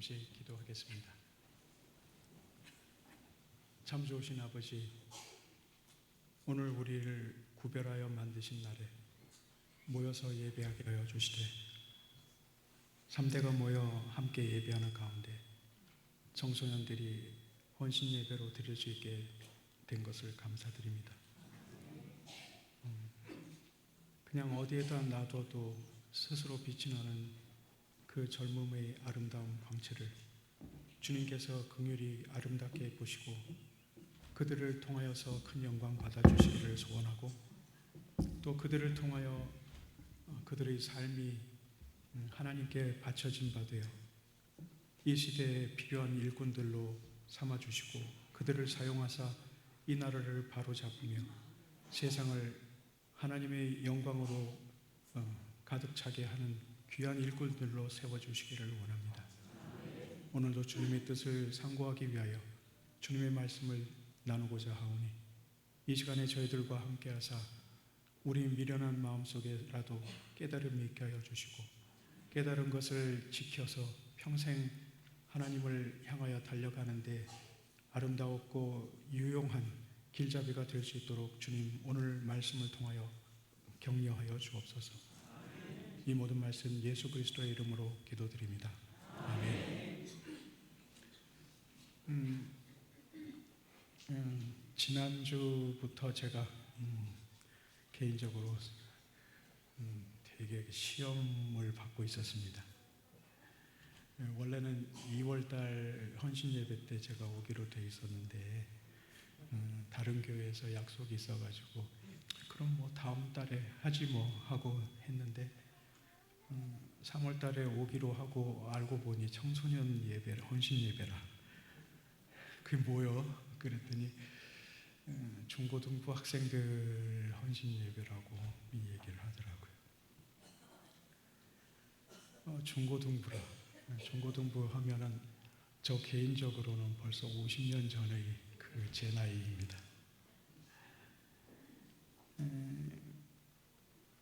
잠시 기도하겠습니다. 참 좋으신 아버지, 오늘 우리를 구별하여 만드신 날에 모여서 예배하게 하여 주시되 3대가 모여 함께 예배하는 가운데 청소년들이 헌신 예배로 드릴 수 있게 된 것을 감사드립니다. 그냥 어디에다 놔둬도 스스로 빛이 나는 그 젊음의 아름다운 광채를 주님께서 긍휼히 아름답게 보시고 그들을 통하여서 큰 영광 받아주시기를 소원하고, 또 그들을 통하여 그들의 삶이 하나님께 바쳐진 바 되어 이 시대에 필요한 일꾼들로 삼아주시고 그들을 사용하사 이 나라를 바로잡으며 세상을 하나님의 영광으로 가득 차게 하는 귀한 일꾼들로 세워주시기를 원합니다. 오늘도 주님의 뜻을 상고하기 위하여 주님의 말씀을 나누고자 하오니 이 시간에 저희들과 함께 하사 우리 미련한 마음속에라도 깨달음이 있게 하여 주시고 깨달은 것을 지켜서 평생 하나님을 향하여 달려가는데 아름다웠고 유용한 길잡이가 될 수 있도록 주님 오늘 말씀을 통하여 격려하여 주옵소서. 이 모든 말씀 예수 그리스도의 이름으로 기도드립니다. 아멘. 지난주부터 제가 개인적으로 되게 시험을 받고 있었습니다. 원래는 2월달 헌신 예배 때 제가 오기로 돼 있었는데 다른 교회에서 약속이 있어가지고 그럼 뭐 다음 달에 하지 뭐 하고 했는데 3월 달에 오기로 하고 알고 보니 청소년 예배라, 헌신 예배라. 그게 뭐요? 그랬더니 중고등부 학생들 헌신 예배라고 얘기를 하더라고요. 중고등부라. 중고등부 하면은 저 개인적으로는 벌써 50년 전의 제 나이입니다.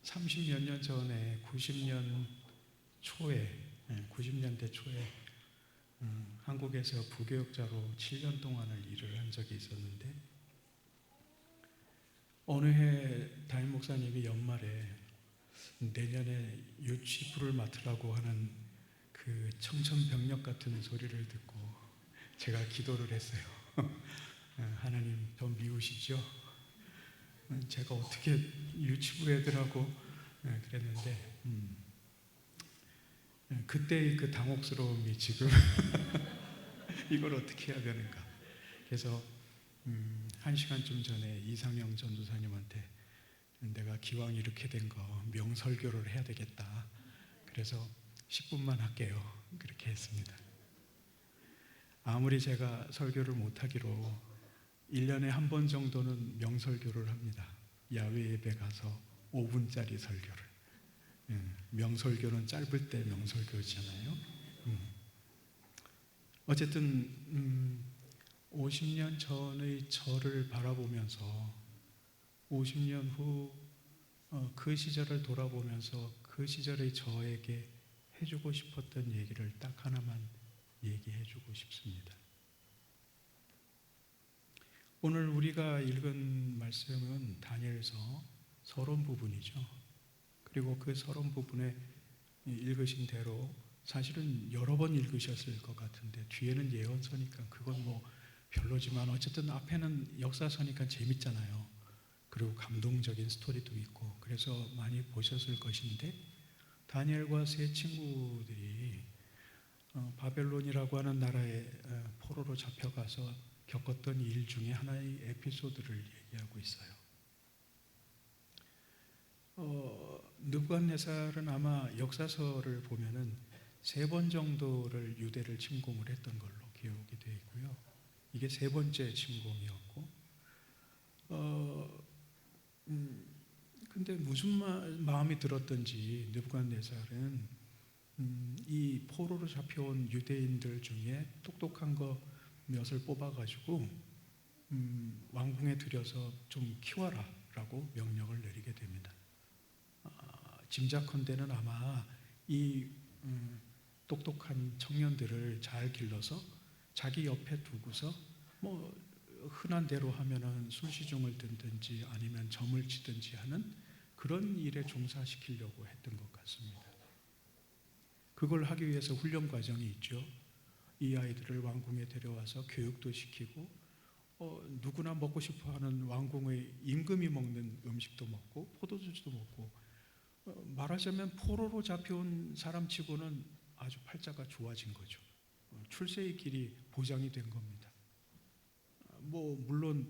30몇 년 전에 90년대 초에 한국에서 부교육자로 7년 동안을 일을 한 적이 있었는데 어느 해 담임 목사님이 연말에 내년에 유치부를 맡으라고 하는 그 청천벽력 같은 소리를 듣고 제가 기도를 했어요. 하나님 더 미우시죠? 제가 어떻게 유치부 애들하고 그랬는데 그때의 그 당혹스러움이 지금 이걸 어떻게 해야 되는가. 그래서 1시간쯤 전에 이상영 전도사님한테 내가 기왕 이렇게 된 거 명설교를 해야 되겠다. 그래서 10분만 할게요. 그렇게 했습니다. 아무리 제가 설교를 못하기로 1년에 한 번 정도는 명설교를 합니다. 야외 예배 가서 5분짜리 설교를. 명설교는 짧을 때 명설교잖아요. 어쨌든 50년 전의 저를 바라보면서 50년 후 그 시절을 돌아보면서 그 시절의 저에게 해주고 싶었던 얘기를 딱 하나만 얘기해주고 싶습니다. 오늘 우리가 읽은 말씀은 다니엘서 서론 부분이죠. 그리고 그 서론 부분에 읽으신 대로 사실은 여러 번 읽으셨을 것 같은데 뒤에는 예언서니까 그건 뭐 별로지만 어쨌든 앞에는 역사서니까 재밌잖아요. 그리고 감동적인 스토리도 있고 그래서 많이 보셨을 것인데 다니엘과 세 친구들이 바벨론이라고 하는 나라에 포로로 잡혀가서 겪었던 일 중에 하나의 에피소드를 얘기하고 있어요. 느부갓네살은 아마 역사서를 보면은 3번 정도를 유대를 침공을 했던 걸로 기록이 되어 있고요. 이게 3번째 침공이었고, 근데 무슨 마음이 들었던지 느부갓네살은 이 포로로 잡혀온 유대인들 중에 똑똑한 거 몇을 뽑아가지고 왕궁에 들여서 좀 키워라라고 명령을 내리게 됩니다. 짐작컨대는 아마 이 똑똑한 청년들을 잘 길러서 자기 옆에 두고서 뭐 흔한 대로 하면은 술시중을 든든지 아니면 점을 치든지 하는 그런 일에 종사시키려고 했던 것 같습니다. 그걸 하기 위해서 훈련 과정이 있죠. 이 아이들을 왕궁에 데려와서 교육도 시키고 누구나 먹고 싶어하는 왕궁의 임금이 먹는 음식도 먹고 포도주도 먹고 말하자면 포로로 잡혀온 사람치고는 아주 팔자가 좋아진 거죠. 출세의 길이 보장이 된 겁니다. 뭐 물론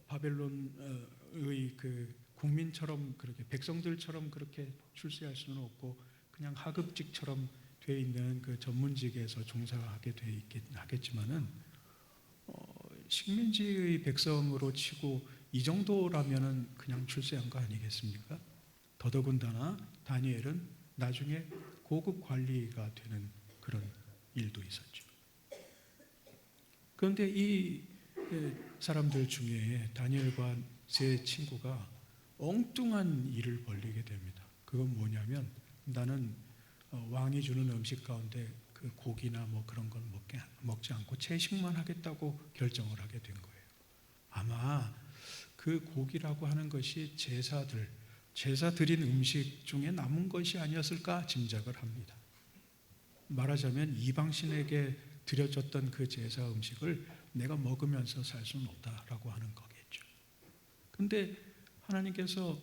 바벨론의 그 국민처럼 그렇게 백성들처럼 그렇게 출세할 수는 없고 그냥 하급직처럼 돼 있는 그 전문직에서 종사하게 돼 있긴 하겠지만은 식민지의 백성으로 치고 이 정도라면은 그냥 출세한 거 아니겠습니까? 더더군다나 다니엘은 나중에 고급 관리가 되는 그런 일도 있었죠. 그런데 이 사람들 중에 다니엘과 세 친구가 엉뚱한 일을 벌이게 됩니다. 그건 뭐냐면 나는 왕이 주는 음식 가운데 그 고기나 뭐 그런 걸 먹지 않고 채식만 하겠다고 결정을 하게 된 거예요. 아마 그 고기라고 하는 것이 제사 드린 음식 중에 남은 것이 아니었을까 짐작을 합니다. 말하자면 이방신에게 드려졌던 그 제사 음식을 내가 먹으면서 살 수는 없다라고 하는 거겠죠. 근데 하나님께서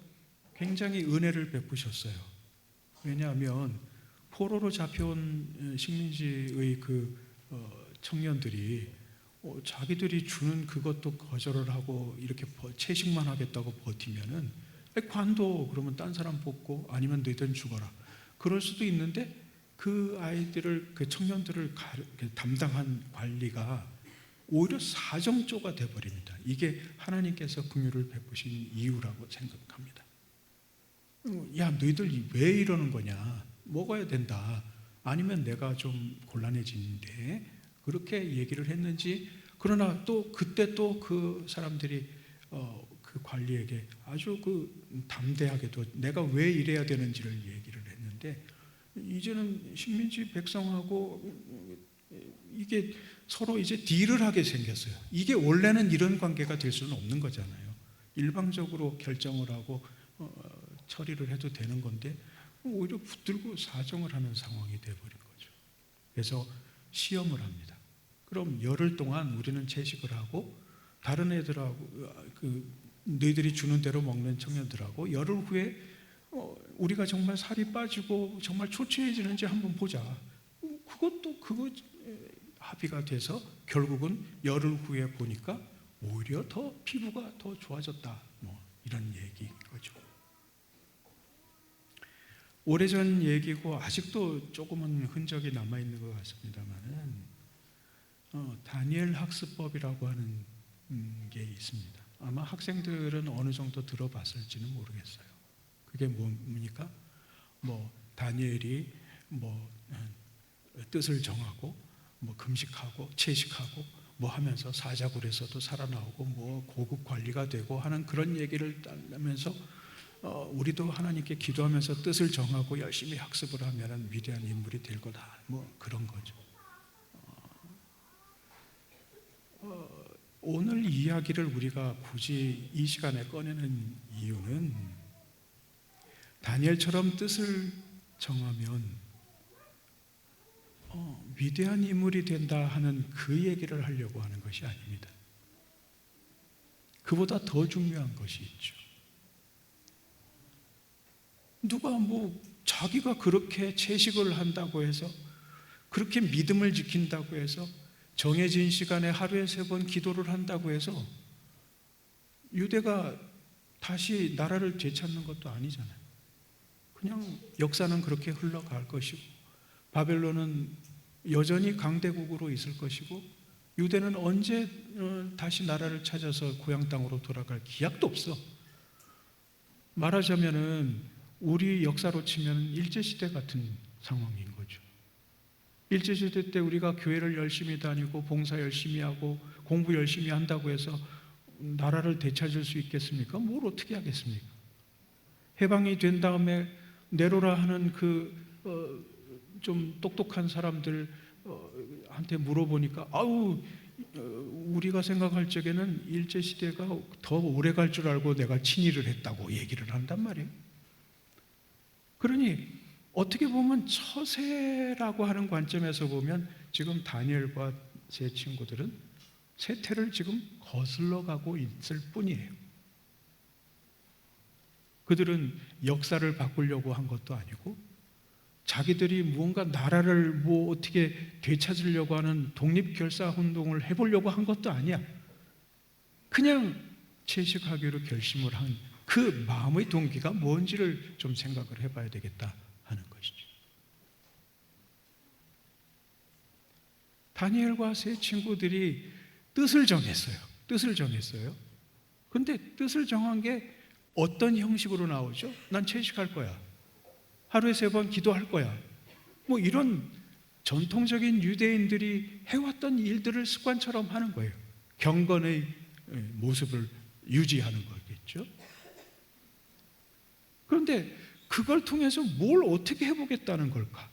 굉장히 은혜를 베푸셨어요. 왜냐하면 포로로 잡혀온 식민지의 그 청년들이 자기들이 주는 그것도 거절을 하고 이렇게 채식만 하겠다고 버티면은 관도 그러면 딴 사람 뽑고 아니면 너희들은 죽어라. 그럴 수도 있는데 그 아이들을 그 청년들을 담당한 관리가 오히려 사정조가 돼버립니다. 이게 하나님께서 긍휼을 베푸신 이유라고 생각합니다. 야, 너희들 왜 이러는 거냐? 먹어야 된다. 아니면 내가 좀 곤란해지는데 그렇게 얘기를 했는지. 그러나 또 그때 또 그 사람들이 그 관리에게 아주 그 담대하게도 내가 왜 이래야 되는지를 얘기를 했는데 이제는 식민지 백성하고 이게 서로 이제 딜을 하게 생겼어요. 이게 원래는 이런 관계가 될 수는 없는 거잖아요. 일방적으로 결정을 하고 처리를 해도 되는 건데 오히려 붙들고 사정을 하는 상황이 되어버린 거죠. 그래서 시험을 합니다. 그럼 열흘 동안 우리는 채식을 하고 다른 애들하고 너희들이 주는 대로 먹는 청년들하고 열흘 후에 우리가 정말 살이 빠지고 정말 초췌해지는지 한번 보자. 그거 합의가 돼서 결국은 열흘 후에 보니까 오히려 더 피부가 더 좋아졌다. 뭐 이런 얘기인 거죠. 오래전 얘기고 아직도 조금은 흔적이 남아 있는 것 같습니다만은 다니엘 학습법이라고 하는 게 있습니다. 아마 학생들은 어느 정도 들어봤을지는 모르겠어요. 그게 뭡니까? 뭐 다니엘이 뭐 뜻을 정하고 뭐 금식하고 채식하고 뭐 하면서 사자굴에서도 살아나오고 뭐 고급 관리가 되고 하는 그런 얘기를 하면서 우리도 하나님께 기도하면서 뜻을 정하고 열심히 학습을 하면 위대한 인물이 될 거다. 뭐 그런 거죠. 오늘 이야기를 우리가 굳이 이 시간에 꺼내는 이유는 다니엘처럼 뜻을 정하면 위대한 인물이 된다 하는 그 얘기를 하려고 하는 것이 아닙니다. 그보다 더 중요한 것이 있죠. 누가 뭐 자기가 그렇게 채식을 한다고 해서 그렇게 믿음을 지킨다고 해서 정해진 시간에 하루에 3번 기도를 한다고 해서 유대가 다시 나라를 되찾는 것도 아니잖아요. 그냥 역사는 그렇게 흘러갈 것이고 바벨론은 여전히 강대국으로 있을 것이고 유대는 언제 다시 나라를 찾아서 고향 땅으로 돌아갈 기약도 없어. 말하자면은 우리 역사로 치면 일제시대 같은 상황인 거죠. 일제시대 때 우리가 교회를 열심히 다니고 봉사 열심히 하고 공부 열심히 한다고 해서 나라를 되찾을 수 있겠습니까? 뭘 어떻게 하겠습니까? 해방이 된 다음에 네로라 하는 그 좀 똑똑한 사람들 한테 물어보니까 우리가 생각할 적에는 일제시대가 더 오래 갈 줄 알고 내가 친일을 했다고 얘기를 한단 말이에요. 그러니 어떻게 보면 처세라고 하는 관점에서 보면 지금 다니엘과 제 친구들은 세태를 지금 거슬러 가고 있을 뿐이에요. 그들은 역사를 바꾸려고 한 것도 아니고 자기들이 무언가 나라를 어떻게 되찾으려고 하는 독립결사운동을 해보려고 한 것도 아니야. 그냥 채식하기로 결심을 한 그 마음의 동기가 뭔지를 좀 생각을 해봐야 되겠다 하는 것이죠. 다니엘과 세 친구들이 뜻을 정했어요. 근데 뜻을 정한 게 어떤 형식으로 나오죠? 난 채식할 거야. 하루에 3번 기도할 거야. 이런 전통적인 유대인들이 해왔던 일들을 습관처럼 하는 거예요. 경건의 모습을 유지하는 거겠죠. 그런데 그걸 통해서 뭘 어떻게 해보겠다는 걸까?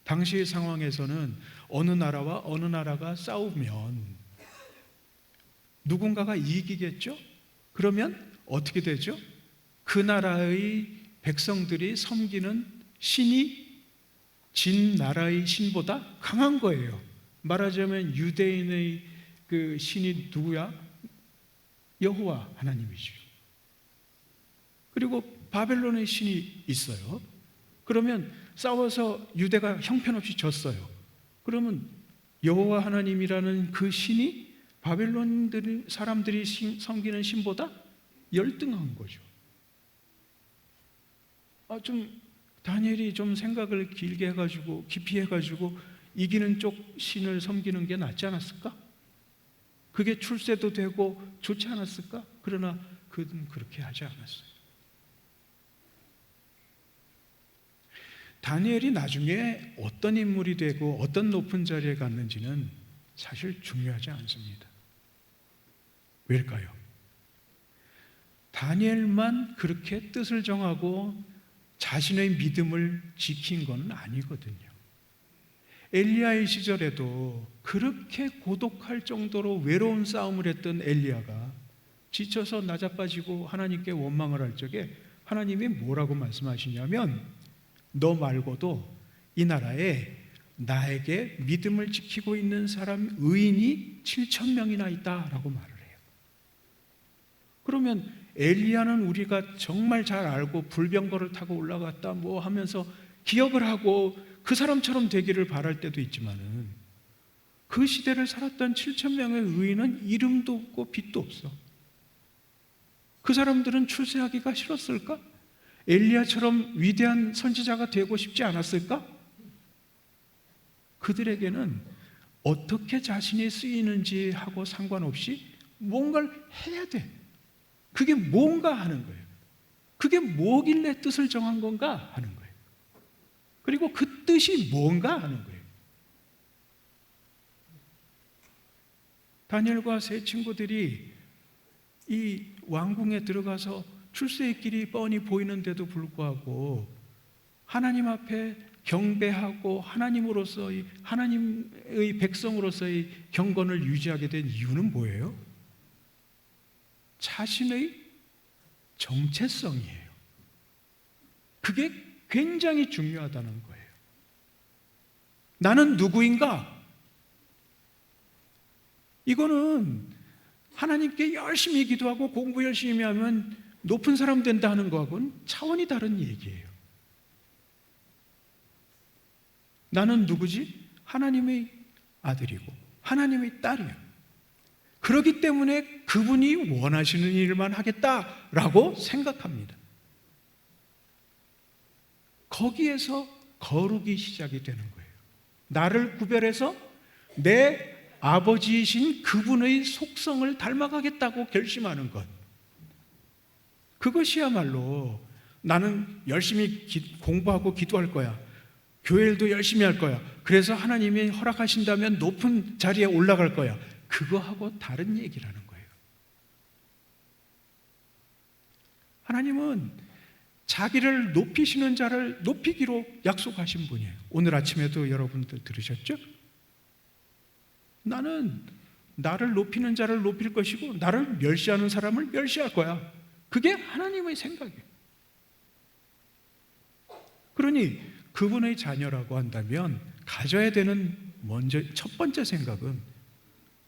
당시의 상황에서는 어느 나라와 어느 나라가 싸우면 누군가가 이기겠죠? 그러면 어떻게 되죠? 그 나라의 백성들이 섬기는 신이 진 나라의 신보다 강한 거예요. 말하자면 유대인의 그 신이 누구야? 여호와 하나님이죠. 그리고 바벨론의 신이 있어요. 그러면 싸워서 유대가 형편없이 졌어요. 그러면 여호와 하나님이라는 그 신이 바벨론 사람들이 섬기는 신보다 열등한 거죠. 다니엘이 좀 생각을 길게 해가지고 깊이 해가지고 이기는 쪽 신을 섬기는 게 낫지 않았을까? 그게 출세도 되고 좋지 않았을까? 그러나 그는 그렇게 하지 않았어요. 다니엘이 나중에 어떤 인물이 되고 어떤 높은 자리에 갔는지는 사실 중요하지 않습니다. 왜일까요? 다니엘만 그렇게 뜻을 정하고 자신의 믿음을 지킨 건 아니거든요. 엘리야의 시절에도 그렇게 고독할 정도로 외로운 싸움을 했던 엘리야가 지쳐서 나자빠지고 하나님께 원망을 할 적에 하나님이 뭐라고 말씀하시냐면 너 말고도 이 나라에 나에게 믿음을 지키고 있는 사람 의인이 7,000명이나 있다라고 말을 해요. 그러면 엘리야는 우리가 정말 잘 알고 불병거를 타고 올라갔다 하면서 기억을 하고 그 사람처럼 되기를 바랄 때도 있지만은 그 시대를 살았던 7,000명의 의인은 이름도 없고 빛도 없어. 그 사람들은 출세하기가 싫었을까? 엘리야처럼 위대한 선지자가 되고 싶지 않았을까? 그들에게는 어떻게 자신이 쓰이는지 하고 상관없이 뭔가를 해야 돼. 그게 뭔가 하는 거예요. 그게 뭐길래 뜻을 정한 건가 하는 거예요. 그리고 그 뜻이 뭔가 하는 거예요. 다니엘과 세 친구들이 이 왕궁에 들어가서 출세의 길이 뻔히 보이는데도 불구하고 하나님 앞에 경배하고 하나님으로서의 하나님의 백성으로서의 경건을 유지하게 된 이유는 뭐예요? 자신의 정체성이에요. 그게 굉장히 중요하다는 거예요. 나는 누구인가? 이거는 하나님께 열심히 기도하고 공부 열심히 하면 높은 사람 된다는 거하고는 차원이 다른 얘기예요. 나는 누구지? 하나님의 아들이고 하나님의 딸이에요. 그렇기 때문에 그분이 원하시는 일만 하겠다라고 생각합니다. 거기에서 거룩이 시작이 되는 거예요. 나를 구별해서 내 아버지이신 그분의 속성을 닮아가겠다고 결심하는 것. 그것이야말로 나는 열심히 공부하고 기도할 거야. 교회 일도 열심히 할 거야. 그래서 하나님이 허락하신다면 높은 자리에 올라갈 거야. 그거하고 다른 얘기라는 거예요. 하나님은 자기를 높이시는 자를 높이기로 약속하신 분이에요. 오늘 아침에도 여러분들 들으셨죠? 나는 나를 높이는 자를 높일 것이고 나를 멸시하는 사람을 멸시할 거야. 그게 하나님의 생각이에요. 그러니 그분의 자녀라고 한다면 가져야 되는 먼저 첫 번째 생각은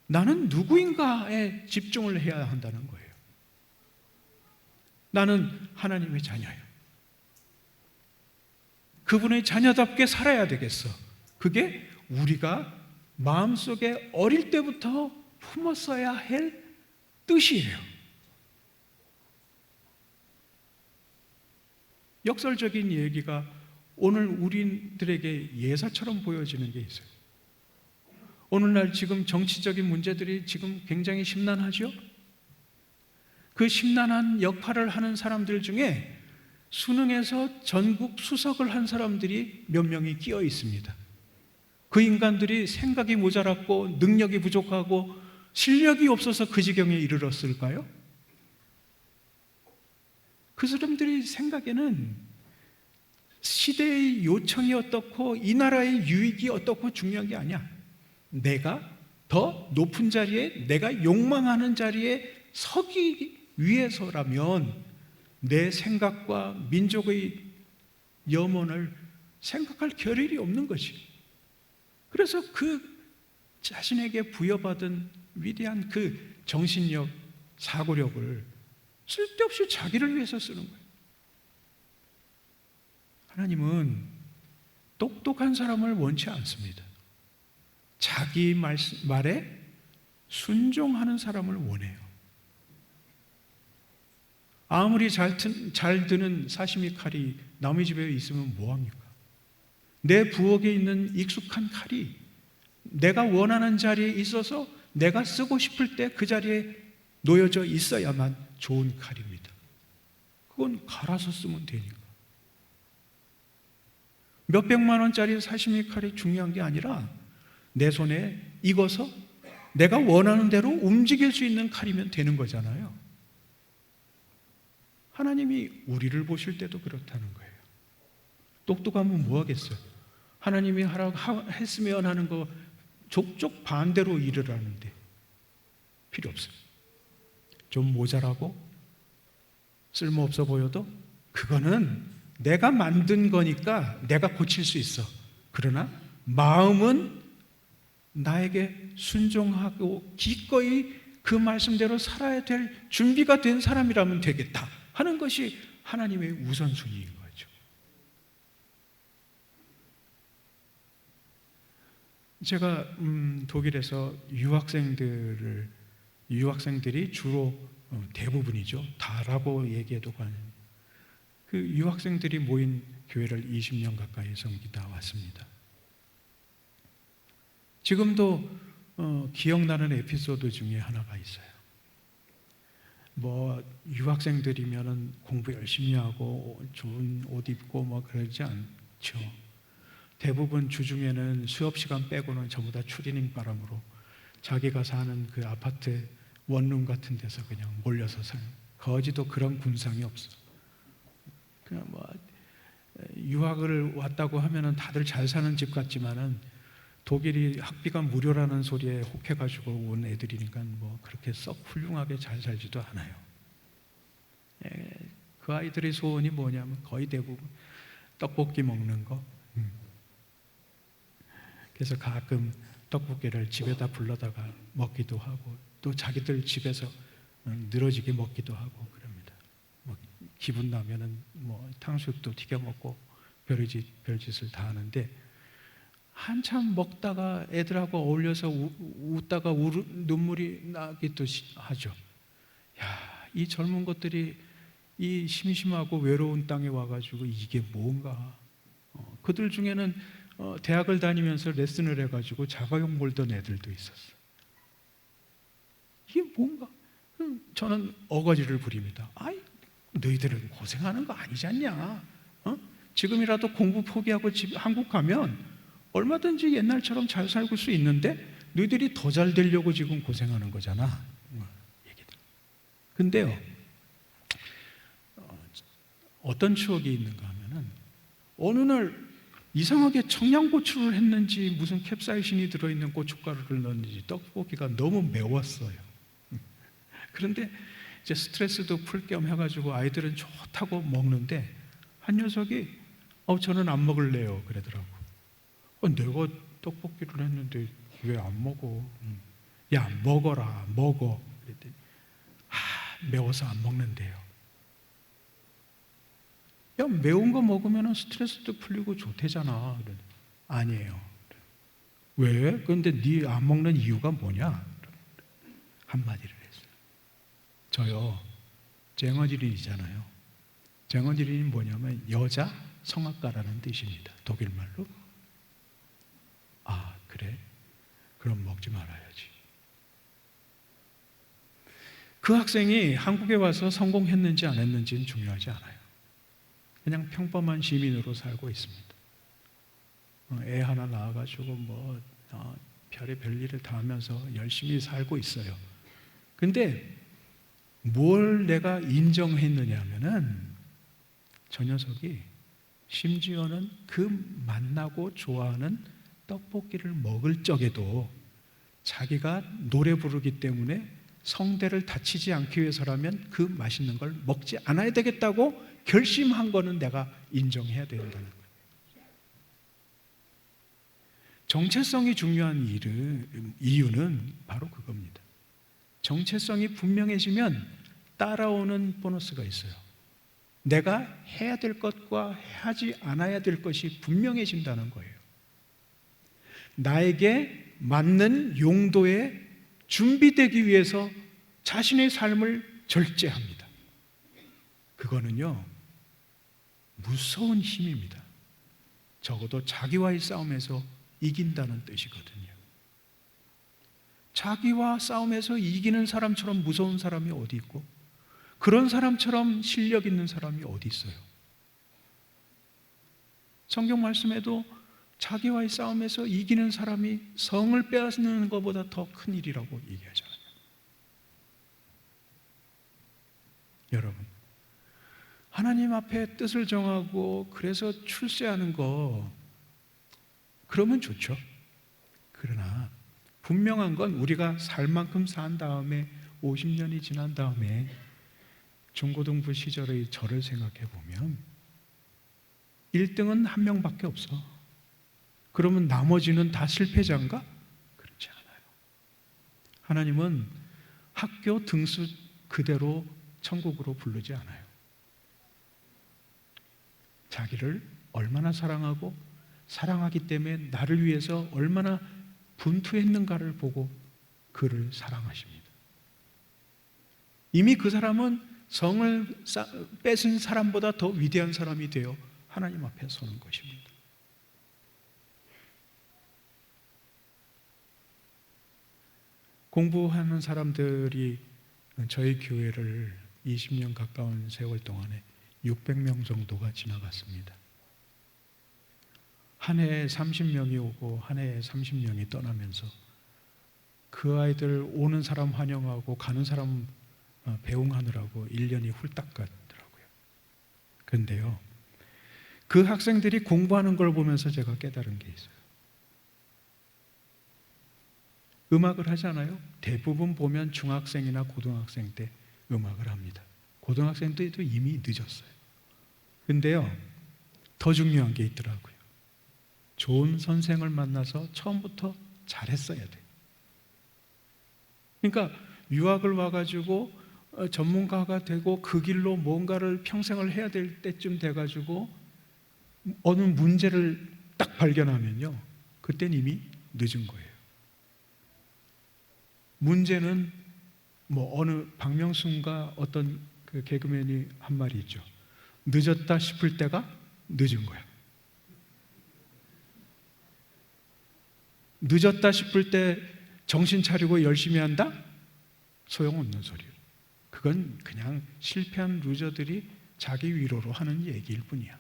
나는 누구인가에 집중을 해야 한다는 거예요. 나는 하나님의 자녀예요. 그분의 자녀답게 살아야 되겠어. 그게 우리가 마음속에 어릴 때부터 품었어야 할 뜻이에요. 역설적인 얘기가 오늘 우리들에게 예사처럼 보여지는 게 있어요. 오늘날 지금 정치적인 문제들이 지금 굉장히 심란하죠? 그 심란한 역할을 하는 사람들 중에 수능에서 전국 수석을 한 사람들이 몇 명이 끼어 있습니다. 그 인간들이 생각이 모자랐고 능력이 부족하고 실력이 없어서 그 지경에 이르렀을까요? 그 사람들이 생각에는 시대의 요청이 어떻고 이 나라의 유익이 어떻고 중요한 게 아니야. 내가 더 높은 자리에, 내가 욕망하는 자리에 서기 위해서라면 내 생각과 민족의 염원을 생각할 겨를이 없는 것이. 그래서 그 자신에게 부여받은 위대한 그 정신력, 사고력을 쓸데없이 자기를 위해서 쓰는 거예요. 하나님은 똑똑한 사람을 원치 않습니다. 자기 말에 순종하는 사람을 원해요. 아무리 잘 드는 사시미 칼이 남의 집에 있으면 뭐합니까? 내 부엌에 있는 익숙한 칼이 내가 원하는 자리에 있어서 내가 쓰고 싶을 때 그 자리에 놓여져 있어야만 좋은 칼입니다. 그건 갈아서 쓰면 되니까. 몇백만 원짜리 사시미 칼이 중요한 게 아니라 내 손에 익어서 내가 원하는 대로 움직일 수 있는 칼이면 되는 거잖아요. 하나님이 우리를 보실 때도 그렇다는 거예요. 똑똑하면 뭐 하겠어요? 하나님이 하라고 했으면 하는 거 족족 반대로 일을 하는데 필요 없어요. 좀 모자라고 쓸모없어 보여도 그거는 내가 만든 거니까 내가 고칠 수 있어. 그러나 마음은 나에게 순종하고 기꺼이 그 말씀대로 살아야 될 준비가 된 사람이라면 되겠다 하는 것이 하나님의 우선순위인 거죠. 제가 독일에서 유학생들이 주로 대부분이죠. 다라고 얘기해도 과연 그 유학생들이 모인 교회를 20년 가까이 섬기다 왔습니다. 지금도 기억나는 에피소드 중에 하나가 있어요. 뭐 유학생들이면은 공부 열심히 하고 좋은 옷 입고 뭐 그러지 않죠. 대부분 주중에는 수업 시간 빼고는 전부 다 추리닝 바람으로 자기가 사는 그 아파트 원룸 같은 데서 그냥 몰려서 사는. 거지도 그런 군상이 없어. 그냥 뭐 유학을 왔다고 하면은 다들 잘 사는 집 같지만은 독일이 학비가 무료라는 소리에 혹해가지고 온 애들이니까 뭐 그렇게 썩 훌륭하게 잘 살지도 않아요. 그 아이들의 소원이 뭐냐면 거의 대부분 떡볶이 먹는 거. 그래서 가끔 떡볶이를 집에다 불러다가 먹기도 하고 또 자기들 집에서 늘어지게 먹기도 하고 그럽니다. 뭐 기분 나면은 뭐 탕수육도 튀겨 먹고 별짓을 다 하는데 한참 먹다가 애들하고 어울려서 웃다가 눈물이 나기도 하죠. 야, 이 젊은 것들이 이 심심하고 외로운 땅에 와가지고 이게 뭔가. 그들 중에는 대학을 다니면서 레슨을 해가지고 자가용 몰던 애들도 있었어. 이게 뭔가. 저는 어거지를 부립니다. 아이, 너희들은 고생하는 거 아니지 않냐? 지금이라도 공부 포기하고 한국 가면 얼마든지 옛날처럼 잘 살고 수 있는데 너희들이 더 잘 되려고 지금 고생하는 거잖아. 얘기들. 근데요, 어떤 추억이 있는가 하면은 어느 날 이상하게 청양고추를 했는지 무슨 캡사이신이 들어있는 고춧가루를 넣었는지 떡볶이가 너무 매웠어요. 그런데 이제 스트레스도 풀 겸 해가지고 아이들은 좋다고 먹는데 한 녀석이 저는 안 먹을래요 그러더라고. 내가 떡볶이를 했는데 왜 안 먹어? 야 먹어라 먹어. 그랬더니 매워서 안 먹는데요. 야 매운 거 먹으면 스트레스도 풀리고 좋대잖아. 아니에요. 왜? 그런데 네 안 먹는 이유가 뭐냐? 한마디를 했어요. 저요 쟁어지린이잖아요. 쟁어지린이 뭐냐면 여자 성악가라는 뜻입니다. 독일말로. 아 그래? 그럼 먹지 말아야지. 그 학생이 한국에 와서 성공했는지 안 했는지는 중요하지 않아요. 그냥 평범한 시민으로 살고 있습니다. 애 하나 낳아가지고 별의 별일을 다 하면서 열심히 살고 있어요. 근데 뭘 내가 인정했느냐 하면은 저 녀석이 심지어는 그 만나고 좋아하는 떡볶이를 먹을 적에도 자기가 노래 부르기 때문에 성대를 다치지 않기 위해서라면 그 맛있는 걸 먹지 않아야 되겠다고 결심한 거는 내가 인정해야 된다는 거예요. 정체성이 중요한 이유는 바로 그겁니다. 정체성이 분명해지면 따라오는 보너스가 있어요. 내가 해야 될 것과 하지 않아야 될 것이 분명해진다는 거예요. 나에게 맞는 용도에 준비되기 위해서 자신의 삶을 절제합니다. 그거는요, 무서운 힘입니다. 적어도 자기와의 싸움에서 이긴다는 뜻이거든요. 자기와 싸움에서 이기는 사람처럼 무서운 사람이 어디 있고 그런 사람처럼 실력 있는 사람이 어디 있어요? 성경 말씀에도 자기와의 싸움에서 이기는 사람이 성을 빼앗는 것보다 더 큰 일이라고 얘기하잖아요. 여러분, 하나님 앞에 뜻을 정하고 그래서 출세하는 거 그러면 좋죠. 그러나 분명한 건 우리가 살 만큼 산 다음에 50년이 지난 다음에 중고등부 시절의 저를 생각해 보면 1등은 한 명밖에 없어. 그러면 나머지는 다 실패자인가? 그렇지 않아요. 하나님은 학교 등수 그대로 천국으로 부르지 않아요. 자기를 얼마나 사랑하고 사랑하기 때문에 나를 위해서 얼마나 분투했는가를 보고 그를 사랑하십니다. 이미 그 사람은 성을 뺏은 사람보다 더 위대한 사람이 되어 하나님 앞에 서는 것입니다. 공부하는 사람들이 저희 교회를 20년 가까운 세월 동안에 600명 정도가 지나갔습니다. 한 해에 30명이 오고 한 해에 30명이 떠나면서 그 아이들 오는 사람 환영하고 가는 사람 배웅하느라고 1년이 훌딱 갔더라고요. 그런데요, 그 학생들이 공부하는 걸 보면서 제가 깨달은 게 있어요. 음악을 하잖아요. 대부분 보면 중학생이나 고등학생 때 음악을 합니다. 고등학생 때도 이미 늦었어요. 근데요, 더 중요한 게 있더라고요. 좋은 선생을 만나서 처음부터 잘했어야 돼요. 그러니까 유학을 와가지고 전문가가 되고 그 길로 뭔가를 평생을 해야 될 때쯤 돼가지고 어느 문제를 딱 발견하면요, 그땐 이미 늦은 거예요. 문제는 어느 박명순과 어떤 그 개그맨이 한 말이 있죠. 늦었다 싶을 때가 늦은 거야. 늦었다 싶을 때 정신 차리고 열심히 한다? 소용없는 소리예요. 그건 그냥 실패한 루저들이 자기 위로로 하는 얘기일 뿐이야.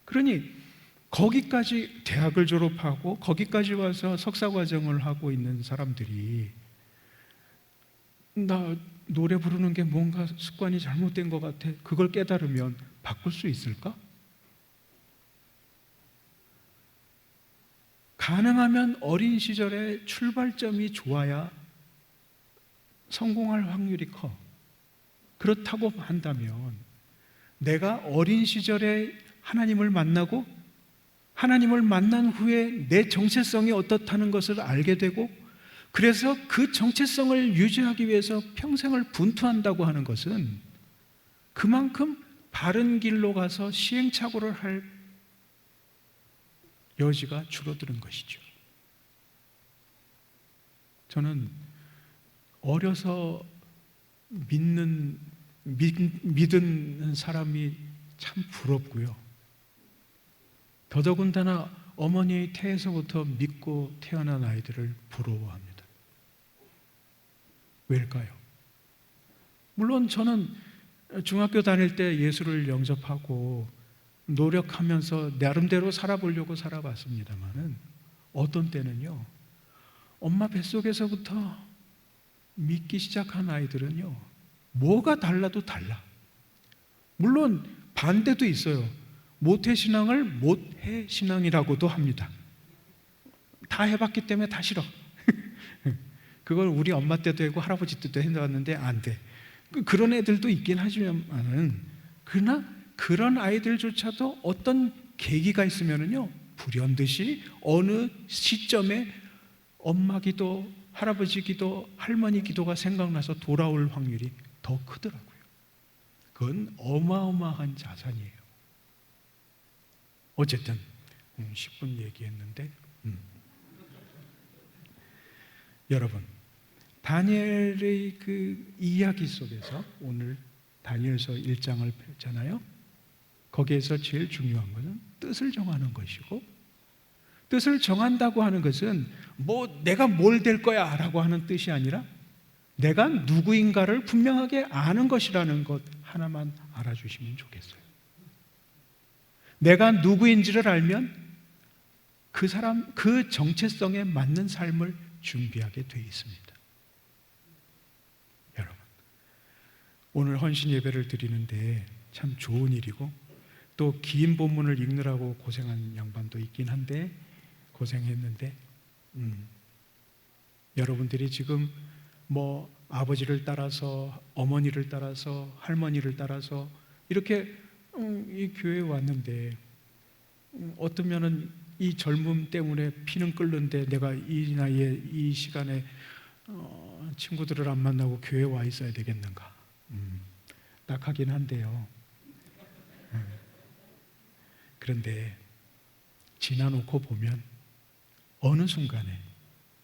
그러니 거기까지 대학을 졸업하고 거기까지 와서 석사과정을 하고 있는 사람들이 나 노래 부르는 게 뭔가 습관이 잘못된 것 같아. 그걸 깨달으면 바꿀 수 있을까? 가능하면 어린 시절에 출발점이 좋아야 성공할 확률이 커. 그렇다고 한다면 내가 어린 시절에 하나님을 만나고 하나님을 만난 후에 내 정체성이 어떻다는 것을 알게 되고 그래서 그 정체성을 유지하기 위해서 평생을 분투한다고 하는 것은 그만큼 바른 길로 가서 시행착오를 할 여지가 줄어드는 것이죠. 저는 어려서 믿는 사람이 참 부럽고요. 더더군다나 어머니의 태에서부터 믿고 태어난 아이들을 부러워합니다. 왜일까요? 물론 저는 중학교 다닐 때 예수를 영접하고 노력하면서 나름대로 살아보려고 살아봤습니다만은 어떤 때는요, 엄마 뱃속에서부터 믿기 시작한 아이들은요, 뭐가 달라도 달라. 물론 반대도 있어요. 모태신앙을 못해신앙이라고도 합니다. 다 해봤기 때문에 다 싫어. 그걸 우리 엄마 때도 했고 할아버지 때도 해왔는데 안 돼. 그런 애들도 있긴 하지만은, 그러나 그런 아이들조차도 어떤 계기가 있으면은요, 불현듯이 어느 시점에 엄마 기도, 할아버지 기도, 할머니 기도가 생각나서 돌아올 확률이 더 크더라고요. 그건 어마어마한 자산이에요. 어쨌든 10분 얘기했는데 여러분, 다니엘의 그 이야기 속에서 오늘 다니엘서 1장을 펼잖아요. 거기에서 제일 중요한 것은 뜻을 정하는 것이고, 뜻을 정한다고 하는 것은 뭐 내가 뭘 될 거야 라고 하는 뜻이 아니라 내가 누구인가를 분명하게 아는 것이라는 것 하나만 알아주시면 좋겠어요. 내가 누구인지를 알면 그 사람, 그 정체성에 맞는 삶을 준비하게 되어 있습니다. 여러분, 오늘 헌신 예배를 드리는데 참 좋은 일이고, 또 긴 본문을 읽느라고 고생한 양반도 있긴 한데, 고생했는데 여러분들이 지금 뭐 아버지를 따라서, 어머니를 따라서, 할머니를 따라서 이렇게 이 교회에 왔는데, 어떠면은 이 젊음 때문에 피는 끓는데 내가 이 나이에 이 시간에 친구들을 안 만나고 교회에 와 있어야 되겠는가? 딱하긴 한데요. 그런데 지나놓고 보면 어느 순간에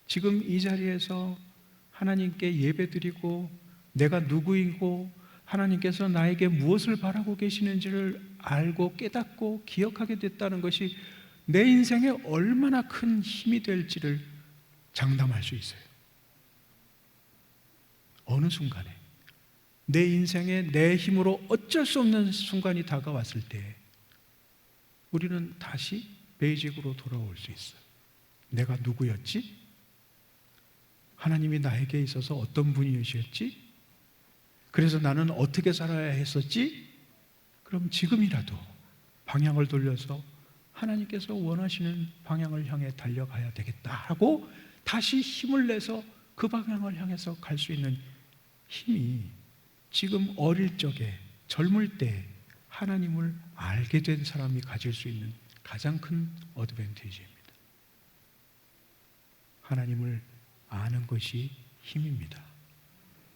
지금 이 자리에서 하나님께 예배드리고 내가 누구이고 하나님께서 나에게 무엇을 바라고 계시는지를 알고 깨닫고 기억하게 됐다는 것이 내 인생에 얼마나 큰 힘이 될지를 장담할 수 있어요. 어느 순간에 내 인생에 내 힘으로 어쩔 수 없는 순간이 다가왔을 때 우리는 다시 베이직으로 돌아올 수 있어요. 내가 누구였지? 하나님이 나에게 있어서 어떤 분이셨지? 그래서 나는 어떻게 살아야 했었지? 그럼 지금이라도 방향을 돌려서 하나님께서 원하시는 방향을 향해 달려가야 되겠다 하고 다시 힘을 내서 그 방향을 향해서 갈 수 있는 힘이 지금 어릴 적에, 젊을 때 하나님을 알게 된 사람이 가질 수 있는 가장 큰 어드밴티지입니다. 하나님을 아는 것이 힘입니다.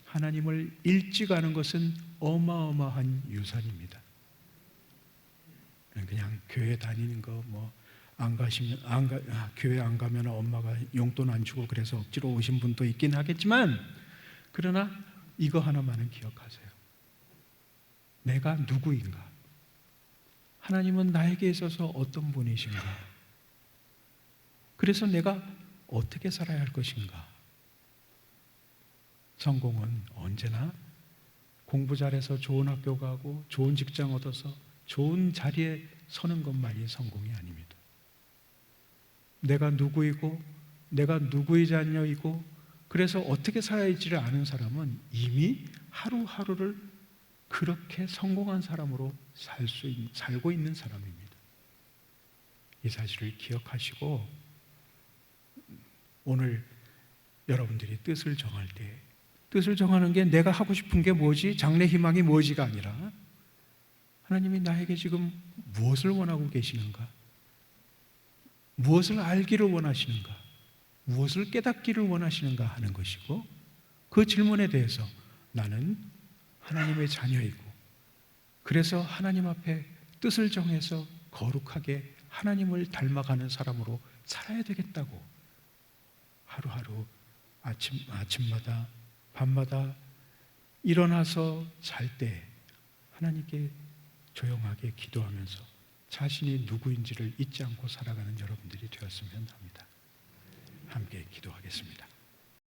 하나님을 일찍 아는 것은 어마어마한 유산입니다. 그냥 교회 다니는 거 뭐 안 가시면 교회 안 가면 엄마가 용돈 안 주고 그래서 억지로 오신 분도 있긴 하겠지만, 그러나 이거 하나만은 기억하세요. 내가 누구인가? 하나님은 나에게 있어서 어떤 분이신가? 그래서 내가 어떻게 살아야 할 것인가? 성공은 언제나 공부 잘해서 좋은 학교 가고 좋은 직장 얻어서 좋은 자리에 서는 것만이 성공이 아닙니다. 내가 누구이고 내가 누구의 자녀이고 그래서 어떻게 살아야지를 아는 사람은 이미 하루하루를 그렇게 성공한 사람으로 살고 있는 사람입니다. 이 사실을 기억하시고 오늘 여러분들이 뜻을 정할 때, 뜻을 정하는 게 내가 하고 싶은 게 뭐지? 장래 희망이 뭐지가 아니라 하나님이 나에게 지금 무엇을 원하고 계시는가? 무엇을 알기를 원하시는가? 무엇을 깨닫기를 원하시는가 하는 것이고, 그 질문에 대해서 나는 하나님의 자녀이고 그래서 하나님 앞에 뜻을 정해서 거룩하게 하나님을 닮아가는 사람으로 살아야 되겠다고 하루하루 아침마다 밤마다 일어나서 잘 때 하나님께 조용하게 기도하면서 자신이 누구인지를 잊지 않고 살아가는 여러분들이 되었으면 합니다. 함께 기도하겠습니다.